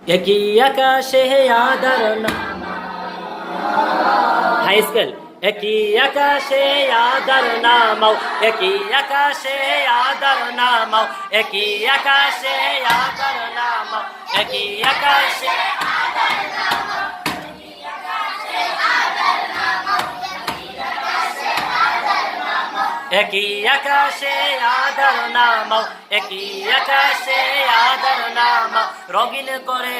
একই আকাশে আদার high scale একই আকাশে আদার নামাও একই আকাশে আদার নামাও একই আকাশে আদার নামাও একই আকাশে একই আকাশে আদার নামাও একই আকাশে আদার নামাও রঙিন করে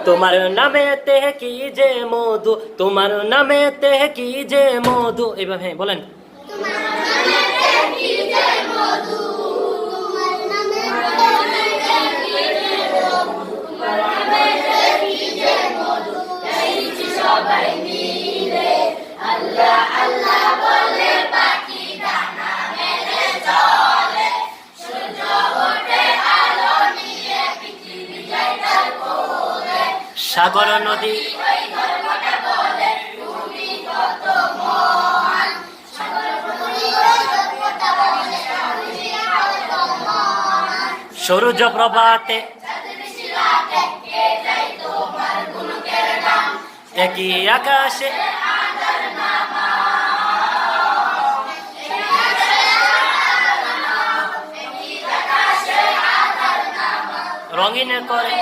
তোমার নামেতে কি যে মধু তোমার নামেতে কি যে মধু এভাবে হ্যাঁ বলেন সাগর নদী সূর্য প্রভাতে একই আকাশে রঙিন করে